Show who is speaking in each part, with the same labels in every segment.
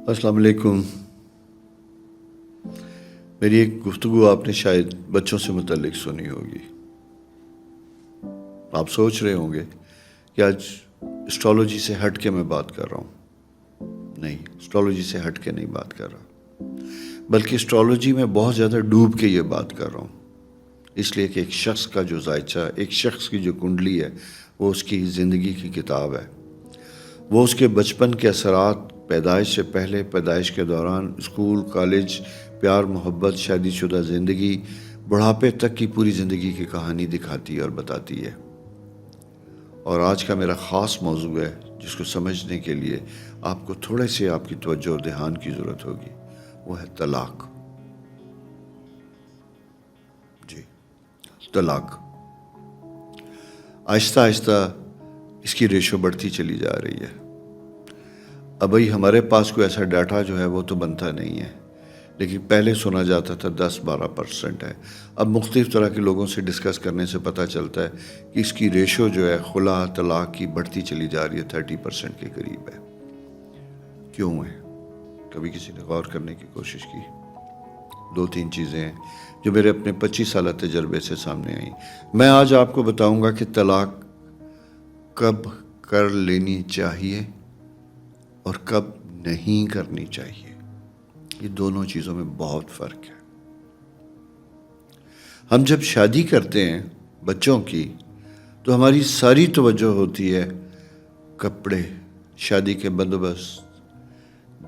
Speaker 1: अस्सलाम वालेकुम। मेरी एक गुफ्तगू आपने शायद बच्चों से मुतल्लिक सुनी होगी। आप सोच रहे होंगे कि आज एस्ट्रोलॉजी से हट के मैं बात कर रहा हूँ। नहीं, एस्ट्रोलॉजी से हट के नहीं बात कर रहा, बल्कि एस्ट्रोलॉजी में बहुत ज़्यादा डूब के ये बात कर रहा हूँ। इसलिए कि एक शख्स का जो जायचा, एक शख्स की जो कुंडली है, वो उसकी ज़िंदगी की किताब है। वो उसके बचपन के असरात, पैदाइश से पहले, पैदाइश के दौरान, स्कूल, कॉलेज, प्यार, मोहब्बत, शादीशुदा ज़िंदगी, बुढ़ापे तक की पूरी ज़िंदगी की कहानी दिखाती है और बताती है। और आज का मेरा ख़ास मौजू है जिसको समझने के लिए आपको थोड़े से आपकी तवज्जो और ध्यान की ज़रूरत होगी। वो है तलाक। जी, तलाक। आहिस्ता आहिस्ता इसकी रेशो बढ़ती चली जा रही है। अब भाई हमारे पास कोई ऐसा डाटा जो है वो तो बनता नहीं है, लेकिन पहले सुना जाता था 10-12% है। अब मुख्तलिफ़ तरह के लोगों से डिस्कस करने से पता चलता है कि इसकी रेशो जो है खुला तलाक की बढ़ती चली जा रही है, 30% के करीब है। क्यों है? कभी किसी ने गौर करने की कोशिश की? 2-3 चीज़ें हैं जो मेरे अपने 25 साल तजर्बे से सामने आई। मैं आज आपको बताऊंगा कि तलाक कब कर लेनी चाहिए और कब नहीं करनी चाहिए। ये दोनों चीज़ों में बहुत फ़र्क है। हम जब शादी करते हैं बच्चों की, तो हमारी सारी तवज्जो होती है कपड़े, शादी के बंदोबस्त,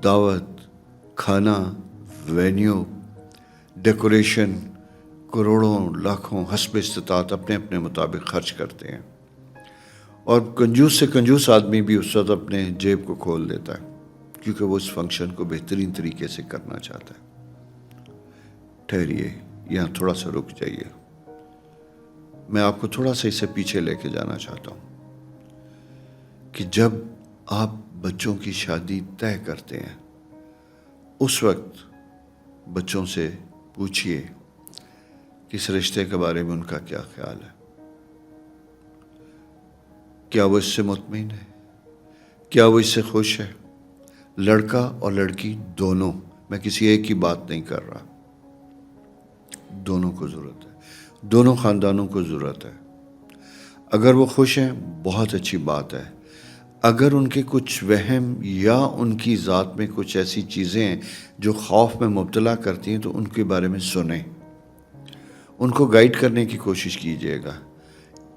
Speaker 1: दावत, खाना, वेन्यू, डेकोरेशन। करोड़ों लाखों हस्ब इस्तात अपने अपने मुताबिक खर्च करते हैं, और कंजूस से कंजूस आदमी भी उस वक्त अपने जेब को खोल देता है, क्योंकि वो इस फंक्शन को बेहतरीन तरीके से करना चाहता है। ठहरिए, यहाँ थोड़ा सा रुक जाइए। मैं आपको थोड़ा सा इससे पीछे लेके जाना चाहता हूँ कि जब आप बच्चों की शादी तय करते हैं, उस वक्त बच्चों से पूछिए कि इस रिश्ते के बारे में उनका क्या ख्याल है। क्या वो इससे मुतमईन है? क्या वो इससे खुश है? लड़का और लड़की दोनों, मैं किसी एक की बात नहीं कर रहा, दोनों को ज़रूरत है, दोनों ख़ानदानों को ज़रूरत है। अगर वो खुश हैं, बहुत अच्छी बात है। अगर उनके कुछ वहम या उनकी ज़ात में कुछ ऐसी चीज़ें हैं जो खौफ में मुब्तला करती हैं, तो उनके बारे में सुनें, उनको गाइड करने की कोशिश कीजिएगा।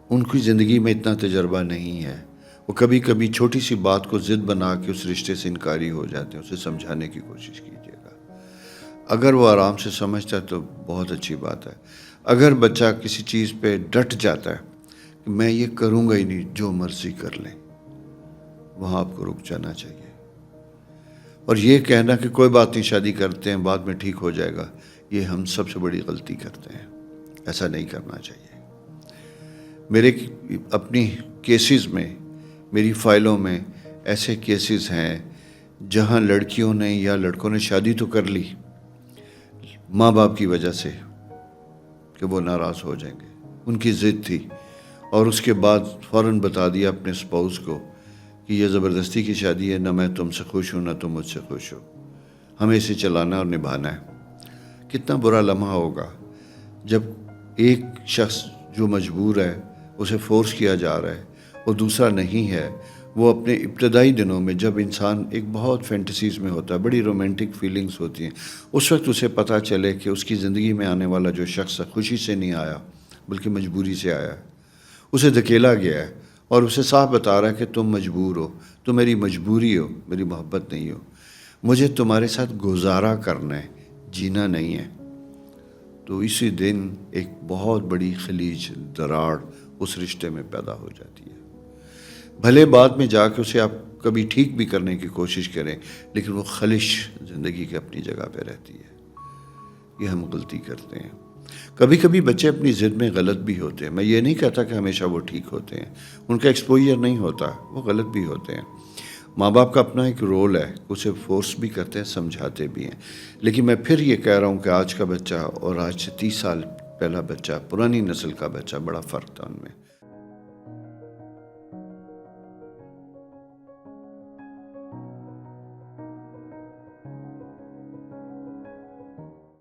Speaker 1: उनकी ज़िंदगी में इतना तजर्बा नहीं है, वो कभी कभी छोटी सी बात को ज़िद बना के उस रिश्ते से इनकारी हो जाते हैं। उसे समझाने की कोशिश कीजिएगा। अगर वो आराम से समझता है तो बहुत अच्छी बात है। अगर बच्चा किसी चीज़ पे डट जाता है कि मैं ये करूँगा ही नहीं, जो मर्ज़ी कर लें, वहाँ आपको रुक जाना चाहिए। और ये कहना कि कोई बात नहीं, शादी करते हैं, बाद में ठीक हो जाएगा, ये हम सबसे बड़ी गलती करते हैं। ऐसा नहीं करना चाहिए। मेरे अपनी केसेस में, मेरी फ़ाइलों में ऐसे केसेस हैं जहां लड़कियों ने या लड़कों ने शादी तो कर ली माँ बाप की वजह से कि वो नाराज़ हो जाएंगे, उनकी ज़िद थी, और उसके बाद फ़ौरन बता दिया अपने स्पाउस को कि ये ज़बरदस्ती की शादी है, ना मैं तुमसे खुश हूँ ना तुम मुझसे खुश हो, हमें इसे चलाना और निभाना है। कितना बुरा लम्हा होगा जब एक शख्स जो मजबूर है, उसे फोर्स किया जा रहा है, वो दूसरा नहीं है। वो अपने इब्तदाई दिनों में, जब इंसान एक बहुत फैंटेसीज़ में होता है, बड़ी रोमांटिक फीलिंग्स होती हैं, उस वक्त उसे पता चले कि उसकी ज़िंदगी में आने वाला जो शख्स खुशी से नहीं आया बल्कि मजबूरी से आया है, उसे धकेला गया है, और उसे साफ बता रहा है कि तुम मजबूर हो, तुम मेरी मजबूरी हो, मेरी मोहब्बत नहीं हो, मुझे तुम्हारे साथ गुजारा करना है, जीना नहीं है। तो इसी दिन एक बहुत बड़ी खलीज, दरार उस रिश्ते में पैदा हो जाती है। भले बाद में जाके उसे आप कभी ठीक भी करने की कोशिश करें, लेकिन वो खलिश ज़िंदगी की अपनी जगह पे रहती है। ये हम गलती करते हैं। कभी कभी बच्चे अपनी ज़िद में गलत भी होते हैं। मैं ये नहीं कहता कि हमेशा वो ठीक होते हैं, उनका एक्सपोजर नहीं होता, वो गलत भी होते हैं। माँ बाप का अपना एक रोल है, उसे फोर्स भी करते हैं, समझाते भी हैं। लेकिन मैं फिर ये कह रहा हूँ कि आज का बच्चा और आज से 30 साल पहला बच्चा, पुरानी नस्ल का बच्चा, बड़ा फ़र्क था उनमें।